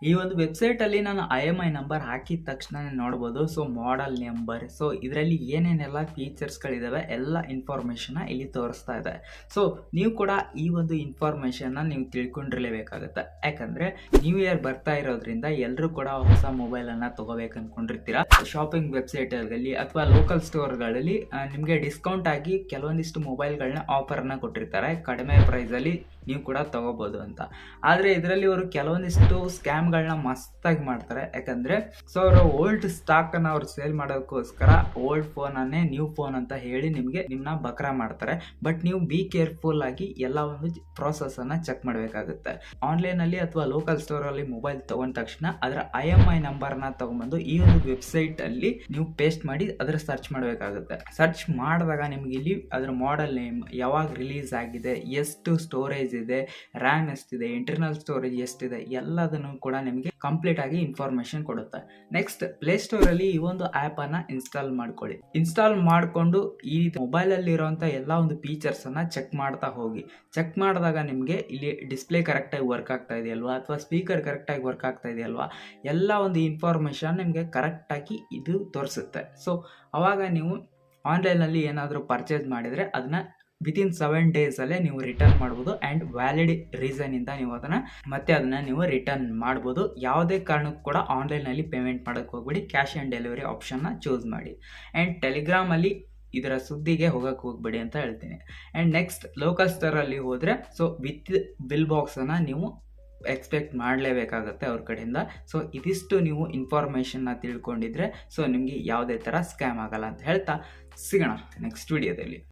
ಈ ಒಂದು ವೆಬ್ಸೈಟಲ್ಲಿ ನಾನು IMEI ನಂಬರ್ ಹಾಕಿದ ತಕ್ಷಣನೇ ನೋಡ್ಬೋದು. ಸೊ ಮಾಡೆಲ್ ನಂಬರ್, ಸೊ ಇದರಲ್ಲಿ ಏನೇನೆಲ್ಲ ಫೀಚರ್ಸ್ಗಳಿದ್ದಾವೆ ಎಲ್ಲ ಇನ್ಫಾರ್ಮೇಷನ್ನ ಇಲ್ಲಿ ತೋರಿಸ್ತಾ ಇದೆ. ಸೊ ನೀವು ಕೂಡ ಈ ಒಂದು ಇನ್ಫಾರ್ಮೇಷನ್ನ ನೀವು ತಿಳ್ಕೊಂಡಿರಲೇಬೇಕಾಗುತ್ತೆ. ಯಾಕಂದರೆ ನ್ಯೂ ಇಯರ್ ಬರ್ತಾ ಇರೋದ್ರಿಂದ ಎಲ್ಲರೂ ಕೂಡ ಹೊಸ ಮೊಬೈಲನ್ನು ತೊಗೋಬೇಕು ಅಂದ್ಕೊಂಡಿರ್ತೀರ. ಶಾಪಿಂಗ್ ವೆಬ್ಸೈಟ್ಗಳಲ್ಲಿ ಅಥವಾ ಲೋಕಲ್ ಸ್ಟೋರ್ಗಳಲ್ಲಿ ನಿಮಗೆ ಡಿಸ್ಕೌಂಟ್ ಆಗಿ ಕೆಲವೊಂದಿಷ್ಟು ಮೊಬೈಲ್ಗಳನ್ನ ಆಫರನ್ನು ಕೊಟ್ಟಿರ್ತಾರೆ, ಕಡಿಮೆ ಪ್ರೈಸಲ್ಲಿ ನೀವು ಕೂಡ ತೊಗೋಬೋದು ಅಂತ. ಆದರೆ ಇದರಲ್ಲಿ ಅವರು ಕೆಲವೊಂದಿಷ್ಟು ಸ್ಕ್ಯಾಮ್ಗಳನ್ನ ಮಸ್ತಾಗಿ ಮಾಡ್ತಾರೆ. ಯಾಕಂದರೆ ಸೊ ಅವರು ಓಲ್ಡ್ ಸ್ಟಾಕನ್ನು ಅವ್ರು ಸೇಲ್ ಮಾಡೋದಕ್ಕೋಸ್ಕರ ಓಲ್ಡ್ ಫೋನನ್ನೇ ನ್ಯೂ ಫೋನ್ ಅಂತ ಹೇಳಿ ನಿಮ್ಮನ್ನ ಬಕ್ರಾ ಮಾಡ್ತಾರೆ. ಬಟ್ ನೀವು ಬಿ ಕೇರ್ಫುಲ್ ಆಗಿ ಎಲ್ಲ ಒಂದು ಪ್ರೋಸೆಸ್ಸನ್ನು ಚೆಕ್ ಮಾಡಬೇಕಾಗುತ್ತೆ. ಆನ್ಲೈನಲ್ಲಿ ಅಥವಾ ಲೋಕಲ್ ಸ್ಟೋರಲ್ಲಿ ಮೊಬೈಲ್ ತೊಗೊಂಡ ತಕ್ಷಣ ಅದರ IMEI ನಂಬರ್ನ ತೊಗೊಂಬಂದು ಈ ಒಂದು ವೆಬ್ಸೈಟಲ್ಲಿ ನೀವು ಪೇಸ್ಟ್ ಮಾಡಿ ಅದರ ಸರ್ಚ್ ಮಾಡಬೇಕಾಗುತ್ತೆ. ಸರ್ಚ್ ಮಾಡಿದಾಗ ನಿಮ್ಗೆ ಇಲ್ಲಿ ಅದರ ಮಾಡೆಲ್ ನೇಮ್, ಯಾವಾಗ ರಿಲೀಸ್ ಆಗಿದೆ, ಎಷ್ಟು ಸ್ಟೋರೇಜ್ ಇದೆ, ರ್ಯಾಮ್ ಎಷ್ಟಿದೆ, ಇಂಟರ್ನಲ್ ಸ್ಟೋರೇಜ್ ಎಷ್ಟಿದೆ, ಎಲ್ಲದನ್ನು ಕೂಡ ನಿಮಗೆ ಕಂಪ್ಲೀಟ್ ಆಗಿ ಇನ್ಫಾರ್ಮೇಶನ್ ಕೊಡುತ್ತೆ. ನೆಕ್ಸ್ಟ್ ಪ್ಲೇಸ್ಟೋರಲ್ಲಿ ಈ ಒಂದು ಆ್ಯಪನ್ನು ಇನ್ಸ್ಟಾಲ್ ಮಾಡ್ಕೊಳ್ಳಿ. ಇನ್ಸ್ಟಾಲ್ ಮಾಡಿಕೊಂಡು ಈ ಮೊಬೈಲಲ್ಲಿ ಇರೋಂಥ ಎಲ್ಲ ಒಂದು ಫೀಚರ್ಸನ್ನು ಚೆಕ್ ಮಾಡ್ತಾ ಹೋಗಿ. ಚೆಕ್ ಮಾಡಿದಾಗ ನಿಮಗೆ ಇಲ್ಲಿ ಡಿಸ್ಪ್ಲೇ ಕರೆಕ್ಟಾಗಿ ವರ್ಕ್ ಆಗ್ತಾ ಇದೆಯಲ್ವಾ, ಅಥವಾ ಸ್ಪೀಕರ್ ಕರೆಕ್ಟಾಗಿ ವರ್ಕ್ ಆಗ್ತಾ ಇದೆಯಲ್ವಾ, ಎಲ್ಲ ಒಂದು ಇನ್ಫಾರ್ಮೇಷನ್ ನಿಮಗೆ ಕರೆಕ್ಟಾಗಿ ಇದು ತೋರಿಸುತ್ತೆ. ಸೊ ಆವಾಗ ನೀವು ಆನ್ಲೈನಲ್ಲಿ ಏನಾದರೂ ಪರ್ಚೇಸ್ ಮಾಡಿದರೆ ಅದನ್ನ ವಿತಿನ್ 7 ಡೇಸಲ್ಲೇ ನೀವು ರಿಟರ್ನ್ ಮಾಡ್ಬೋದು. ಆ್ಯಂಡ್ ವ್ಯಾಲಿಡ್ ರೀಸನಿಂದ ನೀವು ಅದನ್ನು ನೀವು ರಿಟರ್ನ್ ಮಾಡ್ಬೋದು. ಯಾವುದೇ ಕಾರಣಕ್ಕೂ ಕೂಡ ಆನ್ಲೈನಲ್ಲಿ ಪೇಮೆಂಟ್ ಮಾಡೋಕ್ಕೆ ಹೋಗ್ಬಿಡಿ. ಕ್ಯಾಶ್ ಆನ್ ಡೆಲಿವರಿ ಆಪ್ಷನ್ನ ಚೂಸ್ ಮಾಡಿ. ಆ್ಯಂಡ್ ಟೆಲಿಗ್ರಾಮಲ್ಲಿ ಇದರ ಸುದ್ದಿಗೆ ಹೋಗೋಕ್ಕೆ ಹೋಗ್ಬೇಡಿ ಅಂತ ಹೇಳ್ತೀನಿ. ಆ್ಯಂಡ್ ನೆಕ್ಸ್ಟ್ ಲೋಕಲ್ ಸ್ಟೋರಲ್ಲಿ ಹೋದರೆ ಸೊ ವಿತ್ ಬಿಲ್ ಬಾಕ್ಸನ್ನು ನೀವು ಎಕ್ಸ್ಪೆಕ್ಟ್ ಮಾಡಲೇಬೇಕಾಗತ್ತೆ ಅವ್ರ ಕಡೆಯಿಂದ. ಸೊ ಇದಿಷ್ಟು ನೀವು ಇನ್ಫಾರ್ಮೇಷನ್ನ ತಿಳ್ಕೊಂಡಿದ್ರೆ ಸೊ ನಿಮಗೆ ಯಾವುದೇ ಥರ ಸ್ಕ್ಯಾಮ್ ಆಗಲ್ಲ ಅಂತ ಹೇಳ್ತಾ ಸಿಗೋಣ ನೆಕ್ಸ್ಟ್ ವಿಡಿಯೋದಲ್ಲಿ.